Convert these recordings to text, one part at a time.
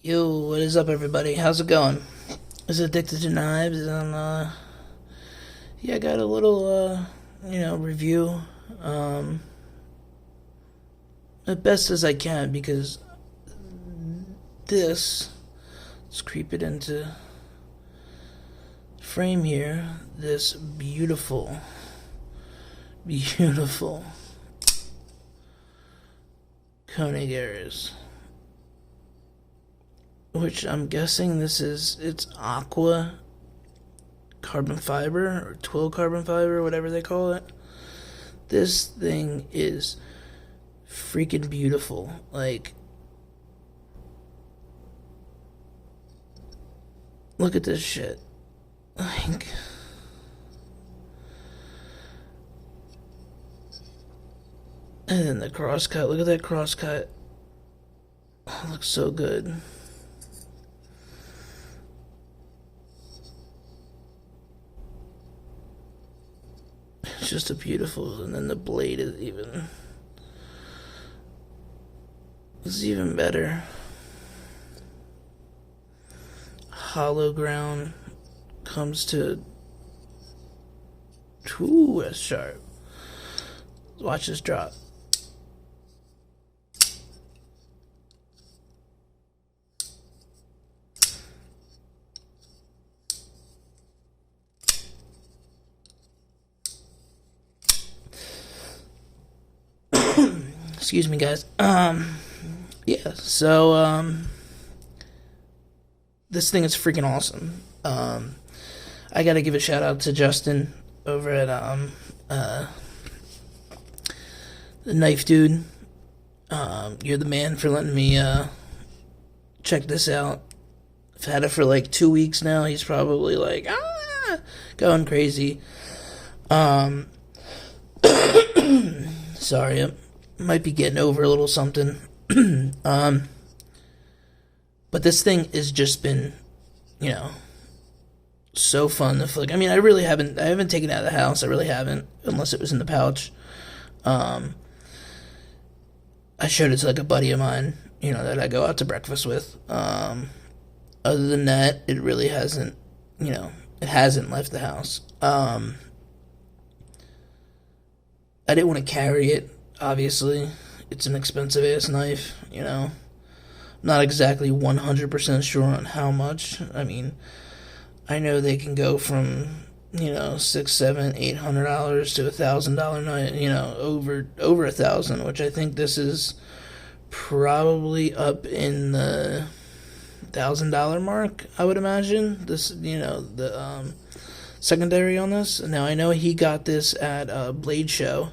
Yo, what is up, everybody? How's it going? Is it Addicted to Knives? And, yeah, I got a little, review. Um, as best as I can because this, let's creep it into frame here. This beautiful, beautiful Koenig Aruis, which I'm guessing it's aqua carbon fiber or twill carbon fiber, whatever they call it. This thing is freaking beautiful. Like, look at this shit. Like, and then the crosscut. Look at that crosscut. Oh, it looks so good. It's just a beautiful, and then the blade is even better. Hollow ground comes to, ooh, that's sharp. Watch this drop. Excuse me, guys. Yeah, so, this thing is freaking awesome. I gotta give a shout out to Justin over at, the Knife Dude. You're the man for letting me, check this out. I've had it for like 2 weeks now. He's probably like, going crazy. Sorry, I might be getting over a little something. But this thing has just been, so fun to flick. I mean, I haven't taken it out of the house. I really haven't, unless it was in the pouch. I showed it to like a buddy of mine, that I go out to breakfast with. Other than that, it really hasn't, it hasn't left the house. I didn't want to carry it, obviously. It's an expensive ass knife, Not exactly 100% sure on how much. I mean, I know they can go from, $600, $700, $800 to $1,000 knife, over $1,000, which I think this is probably up in the $1,000 mark, I would imagine. This, the secondary on this. Now, I know he got this at a Blade Show.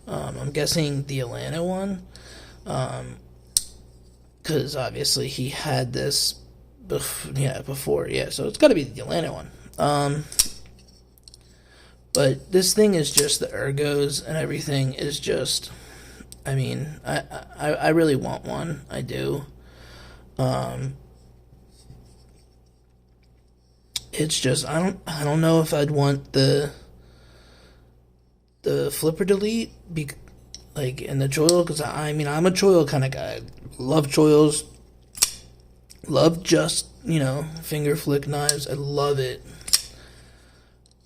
I'm guessing the Atlanta one. Because obviously he had this before. Yeah, so it's got to be the Atlanta one. But this thing is just, the ergos and everything is just, I mean, I really want one. I do. It's just, I don't know if I'd want the flipper delete, like in the choil, because I mean, I'm a choil kind of guy. Love choils. Love just, finger flick knives. I love it.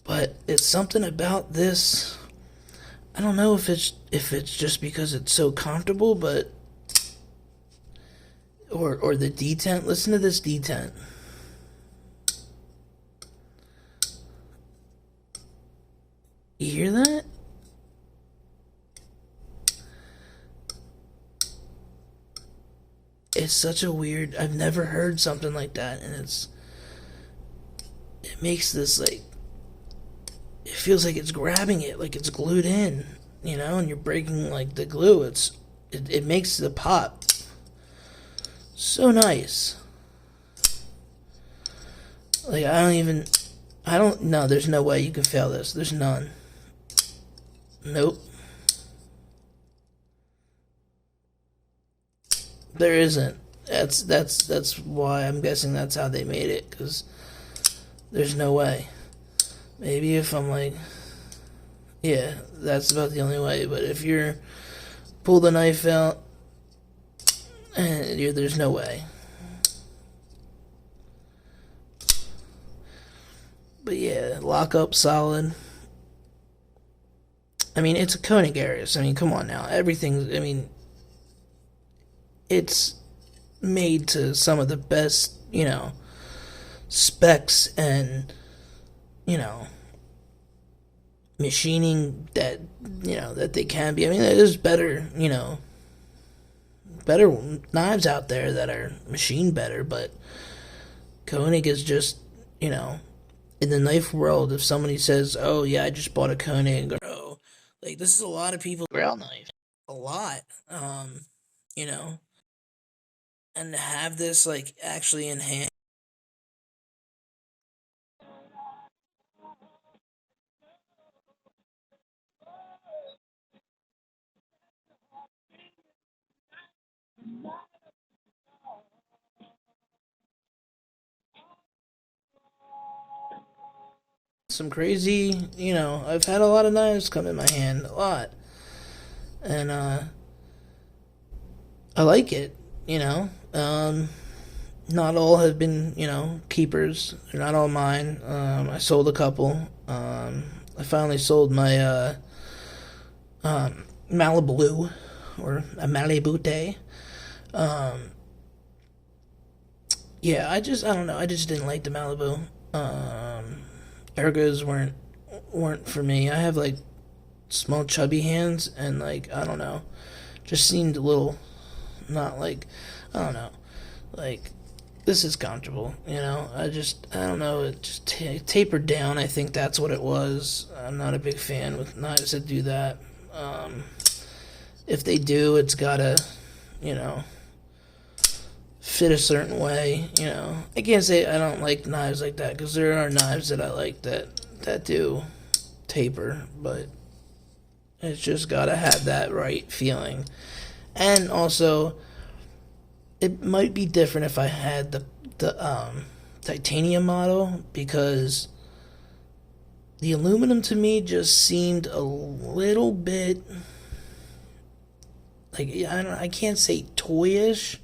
But it's something about this. I don't know if it's just because it's so comfortable, but or the detent. Listen to this detent. You hear that? It's such a weird, I've never heard something like that, and it makes this, like, it feels like it's grabbing it, like it's glued in, and you're breaking, like, the glue. It makes the pop so nice. Like, no, there's no way you can fail this. There's none. Nope. There isn't. That's why I'm guessing that's how they made it, because there's no way. Maybe if I'm like, yeah, that's about the only way. But if you're pull the knife out, and there's no way. But yeah, lockup solid. I mean, it's a Koenig Aruis. I mean, come on now. Everything. I mean, it's made to some of the best, specs and you know machining that that they can be. I mean, there's better knives out there that are machined better, but Koenig is just you know in the knife world. If somebody says, "Oh yeah, I just bought a Koenig," or "Oh, like this is a lot of people grail knife, a lot," you know, and to have this like actually in hand. Some crazy, I've had a lot of knives come in my hand, a lot, and I like it. You know, not all have been, keepers. They're not all mine. I sold a couple. I finally sold my Malibu or a Malibute. Um, yeah, I don't know. I just didn't like the Malibu. Ergos weren't for me. I have like small chubby hands and like I don't know, just seemed a little not like I don't know, like this is comfortable. I don't know. It just tapered down. I think that's what it was. I'm not a big fan with knives that do that. Um, if they do, it's gotta you know fit a certain way. I can't say I don't like knives like that because there are knives that I like that do taper, but it's just gotta have that right feeling. And also, it might be different if I had the titanium model because the aluminum to me just seemed a little bit like I can't say toyish,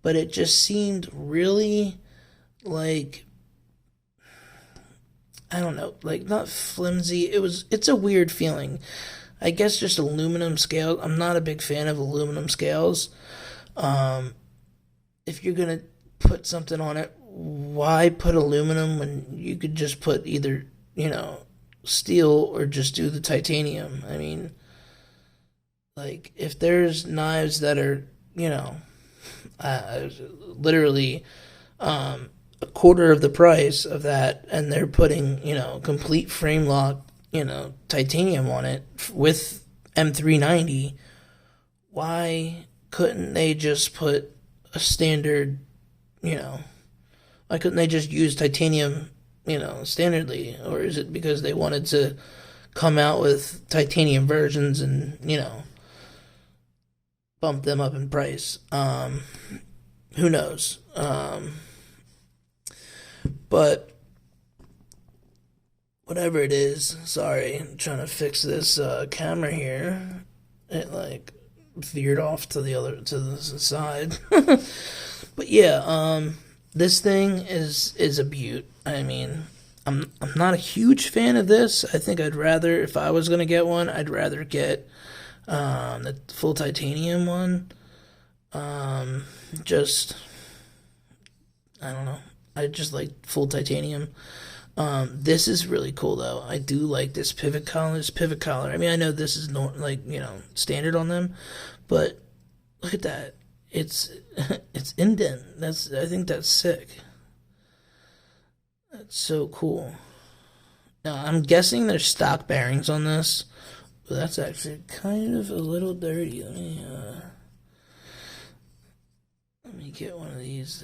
but it just seemed really like I don't know, like not flimsy. It's a weird feeling. I guess just aluminum scale. I'm not a big fan of aluminum scales. Um, if you're gonna put something on it, why put aluminum when you could just put either steel or just do the titanium? I mean, like if there's knives that are literally a quarter of the price of that, and they're putting complete frame lock titanium on it with M390. Why couldn't they just put a standard you know why couldn't they just use titanium standardly? Or is it because they wanted to come out with titanium versions and bump them up in price? Who knows? But whatever it is, sorry, I'm trying to fix this camera here. It like veered off to the side. But yeah, this thing is a beaut. I mean, I'm not a huge fan of this. I think I'd rather, if I was gonna get one, I'd rather get the full titanium one. Um, just I don't know. I just like full titanium. This is really cool though. I do like this pivot collar. This pivot collar. I mean, I know this is not like standard on them, but look at that. It's it's indent. I think that's sick. That's so cool. Now I'm guessing there's stock bearings on this, but that's actually kind of a little dirty. Let me get one of these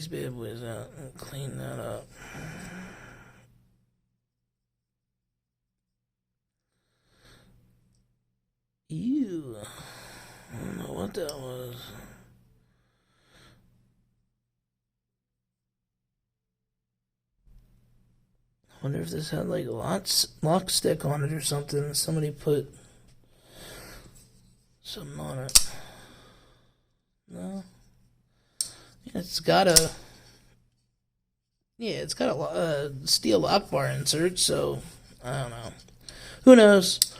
bad boys out and clean that up. Ew. I don't know what that was. I wonder if this had like lock stick on it or something. Somebody put something on it. No, yeah, it's got a Yeah, it's got a steel lock bar insert, so I don't know. Who knows?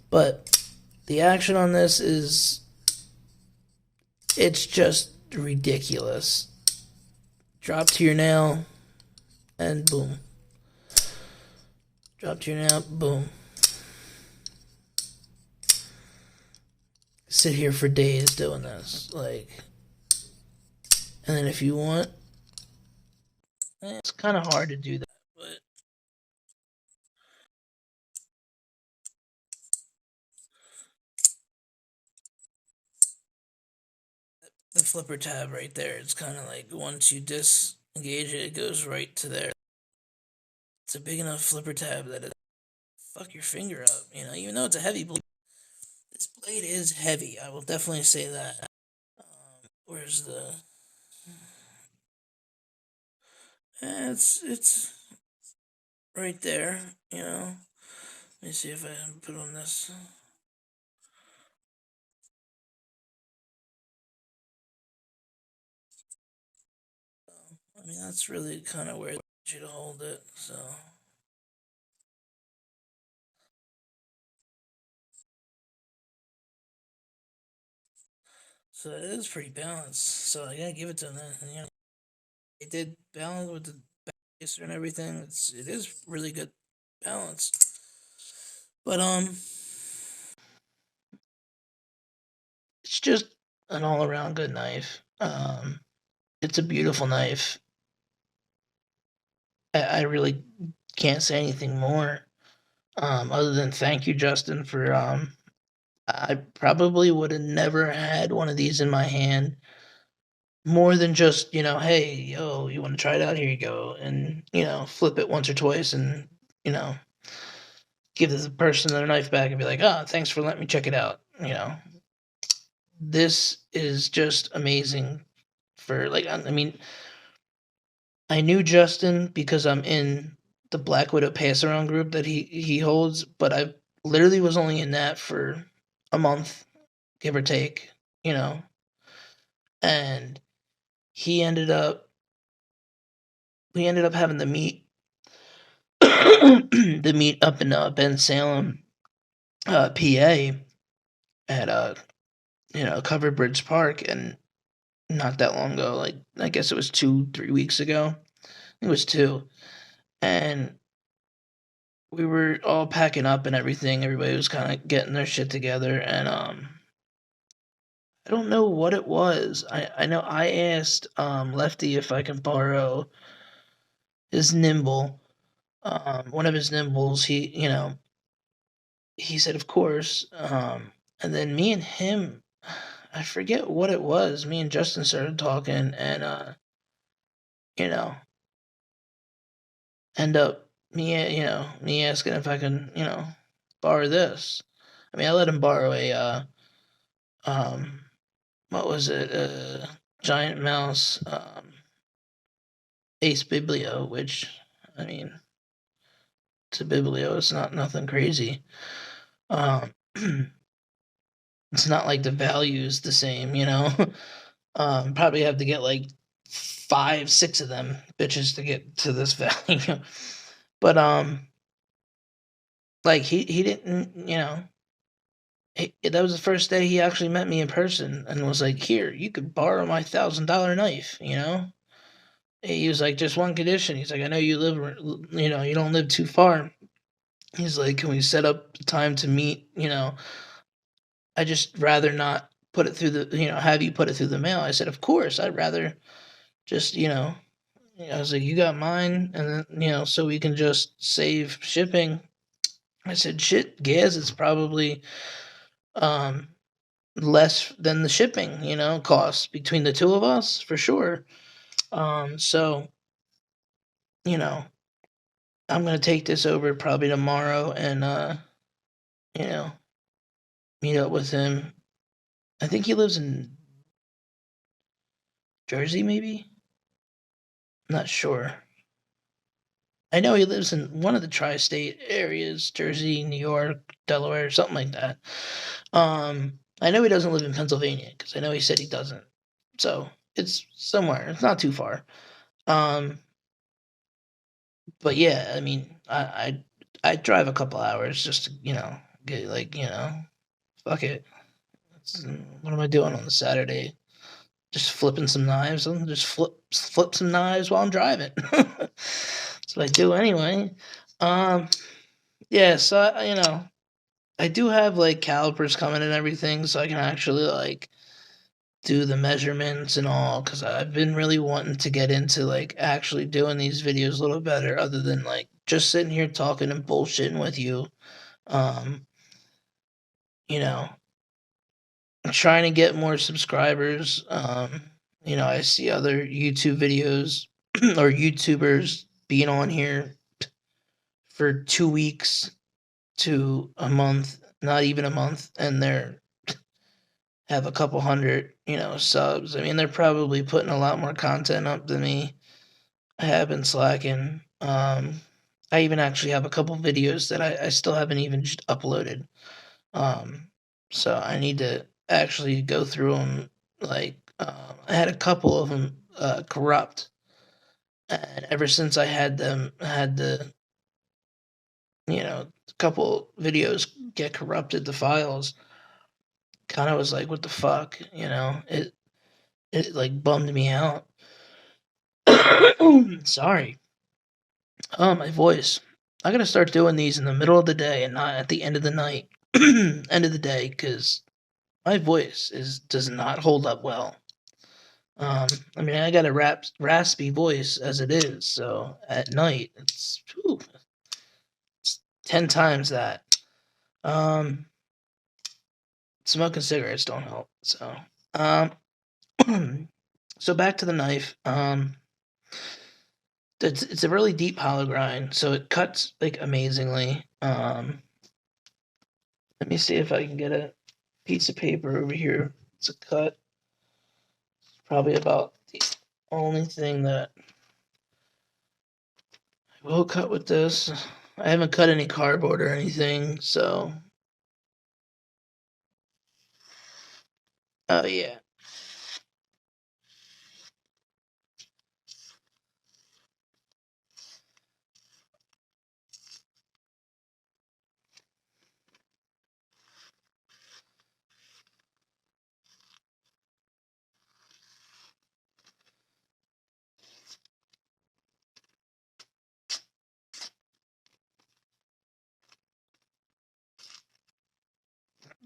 But the action on this is it's just ridiculous. Drop to your nail and boom. Drop to your nail, boom. Sit here for days doing this, and then if you want, it's kind of hard to do that, but the flipper tab right there, it's kind of like once you disengage it, it goes right to there. It's a big enough flipper tab that it fuck your finger up, even though it's a heavy blade. This blade is heavy, I will definitely say that. Where's the. It's right there. Let me see if I can put on this. I mean, that's really kind of where I want you to hold it, so it is pretty balanced. So I gotta give it to them. And, they did balance with the baser and everything. It is really good balance. But it's just an all around good knife. It's a beautiful knife. I really can't say anything more. Other than thank you, Justin, for I probably would have never had one of these in my hand more than just, hey, yo, you want to try it out? Here you go. And, flip it once or twice and, you know, give the person their knife back and be like, oh, thanks for letting me check it out. This is just amazing for, like, I mean, I knew Justin because I'm in the Black Widow pass around group that he holds, but I literally was only in that for a month, give or take, you know, and he ended up we ended up having to meet the meet up in Ben Salem, PA, at Covered Bridge Park, and not that long ago, like I guess it was 2-3 weeks ago. It was two, and we were all packing up and everything. Everybody was kind of getting their shit together, and I don't know what it was. I know I asked Lefty if I can borrow his nimble, one of his nimbles. He said, of course. And then me and him, I forget what it was. Me and Justin started talking, and you know, end up me asking if I can, borrow this. I mean, I let him borrow a um, what was it? Giant mouse Ace Biblio, which I mean, it's a Biblio. It's not nothing crazy. Um, it's not like the value's the same. Probably have to get like 5, 6 of them bitches to get to this value. But like he didn't, that was the first day he actually met me in person and was like, "Here, you could borrow my $1,000 knife." He was like, "Just one condition." He's like, "I know you live, you don't live too far." He's like, "Can we set up time to meet?" I just rather not put it through have you put it through the mail. I said, "Of course, I'd rather just, I was like, "You got mine," and then, so we can just save shipping. I said, "Shit, gas is probably um less than the shipping, costs between the two of us for sure." So, you know, I'm gonna take this over probably tomorrow and you know, meet up with him. I think he lives in Jersey, maybe? Not sure. I know he lives in one of the tri-state areas, Jersey, New York, Delaware, something like that. I know he doesn't live in Pennsylvania because I know he said he doesn't. So it's somewhere. It's not too far. Um, But yeah, I mean, I drive a couple hours just to get fuck it. What am I doing on the Saturday? Just flipping some knives. I'm just flip some knives while I'm driving. That's what I do anyway. Um, yeah, so I do have like calipers coming and everything, so I can actually like do the measurements and all. Because I've been really wanting to get into like actually doing these videos a little better, other than like just sitting here talking and bullshitting with you. Um, you know, I'm trying to get more subscribers. I see other YouTube videos or YouTubers being on here for 2 weeks to a month, not even a month, and they're have a couple hundred, subs. I mean, they're probably putting a lot more content up than me. I have been slacking. I even actually have a couple videos that I still haven't even just uploaded. Um, so I need to actually go through them. Like, I had a couple of them corrupt, and ever since I had them, I had the couple videos get corrupted. The files kind of was like, what the fuck, it like bummed me out. Sorry. My voice. I gotta start doing these in the middle of the day and not at the end of the night, end of the day, because my voice does not hold up well. I mean, I got a raspy voice as it is, so at night it's 10 times that. Um, Smoking cigarettes don't help. Um, so back to the knife. It's a really deep hollow grind, so it cuts like amazingly. Let me see if I can get a piece of paper over here. It's a cut. Probably about the only thing that I will cut with this. I haven't cut any cardboard or anything, so oh yeah.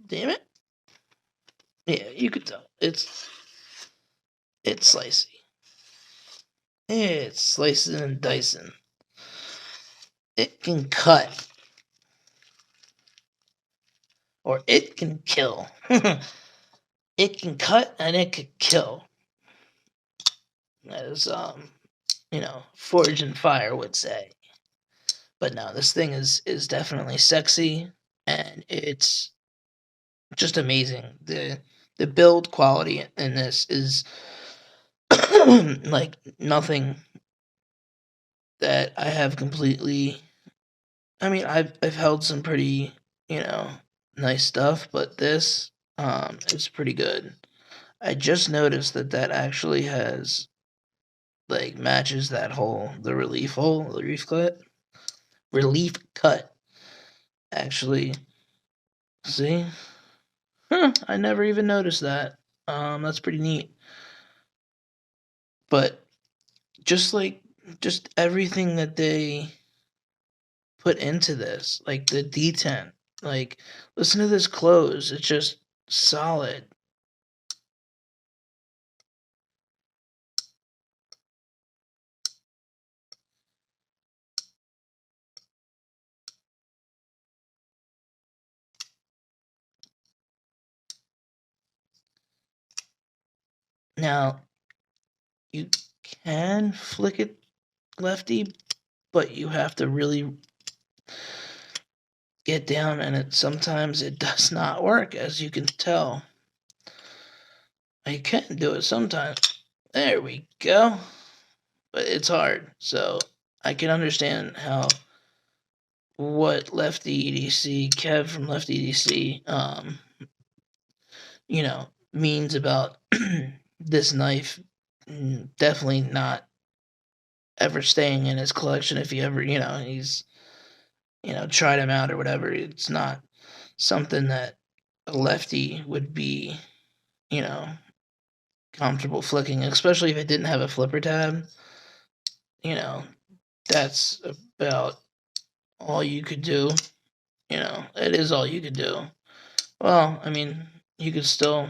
Damn it. Yeah, you could tell. It's slicey. It's slicing and dicing. It can cut or it can kill. It can cut and it can kill. As Forge and Fire would say. But no, this thing is definitely sexy and it's just amazing. The build quality in this is like nothing that I have completely. I mean, I've held some pretty, you know, nice stuff, but this is pretty good. I just noticed that actually has like matches that hole, the relief cut. Actually, see, I never even noticed that. That's pretty neat. But just like just everything that they put into this, like the detent, like listen to this close. It's just solid. Now you can flick it lefty, but you have to really get down, and sometimes it does not work, as you can tell. I can do it sometimes. There we go. But it's hard, so I can understand how what Lefty EDC, Kev from Lefty EDC, means about this knife. Definitely not ever staying in his collection if he ever, he's, tried them out or whatever. It's not something that a lefty would be, you know, comfortable flicking, especially if it didn't have a flipper tab. You know, that's about all you could do. It is all you could do. Well, I mean, you could still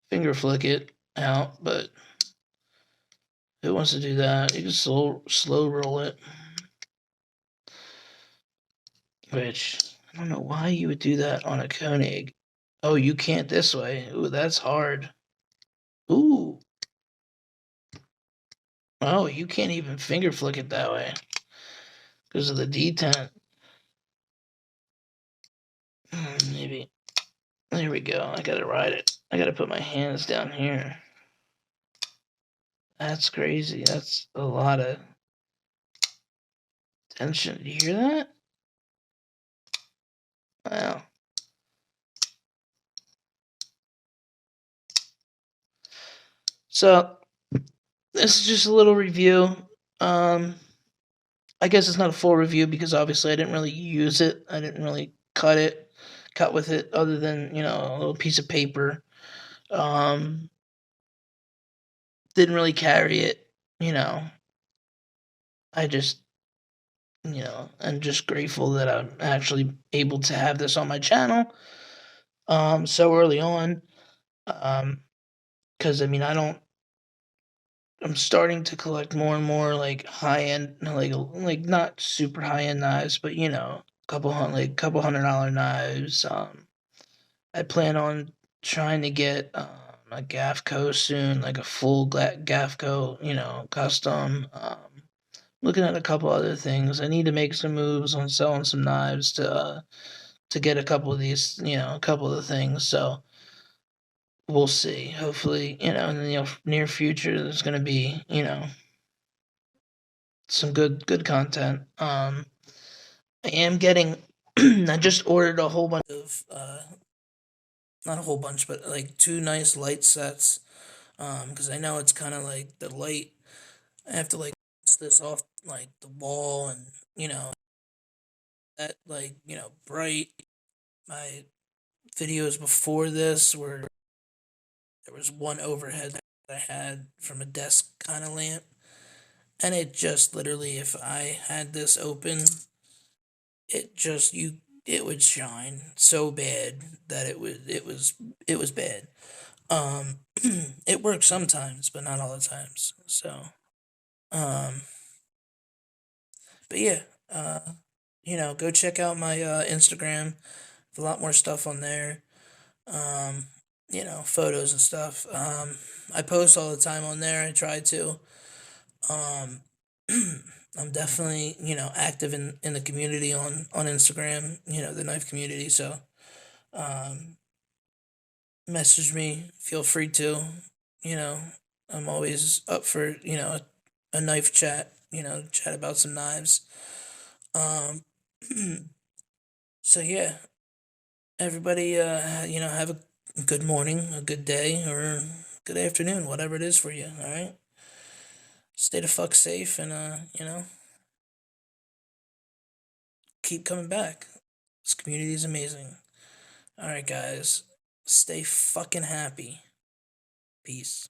finger flick it out, but who wants to do that? You can slow roll it. Which I don't know why you would do that on a Koenig. Oh, you can't this way. Ooh, that's hard. Ooh. Oh, you can't even finger flick it that way because of the detent. Maybe. There we go. I gotta ride it. I gotta put my hands down here. That's crazy. That's a lot of tension. Did you hear that? Wow. So this is just a little review. Um, I guess it's not a full review because obviously I didn't really use it. I didn't really cut with it, other than a little piece of paper. Um, didn't really carry it. You know, I just I'm just grateful that I'm actually able to have this on my channel. So early on. Because I mean I don't. I'm starting to collect more and more like high end, like not super high end knives, but couple $100 knives. I plan on trying to get a Gafco soon, like a full Gafco, custom. Looking at a couple other things. I need to make some moves on selling some knives to get a couple of these, a couple of the things. So we'll see. Hopefully, in the near future, there's going to be, some good content. I am getting. I just ordered a whole bunch of not a whole bunch, but like two nice light sets. Because I know it's kind of like the light. I have to like this off like the wall, and that like bright. My videos before this were there was one overhead that I had from a desk kind of lamp, and it just literally, if I had this open, it would shine so bad that it was bad. Um, it works sometimes, but not all the times. So, um, but yeah, go check out my Instagram. A lot more stuff on there. Um, photos and stuff. I post all the time on there. I try to. Um, I'm definitely active in the community on Instagram. The knife community. So, um, message me. Feel free to. You know, I'm always up for a knife chat. Chat about some knives. Um, so yeah, everybody, have a good morning, a good day, or good afternoon, whatever it is for you. All right, stay the fuck safe, and keep coming back. This community is amazing. All right, guys, stay fucking happy. Peace.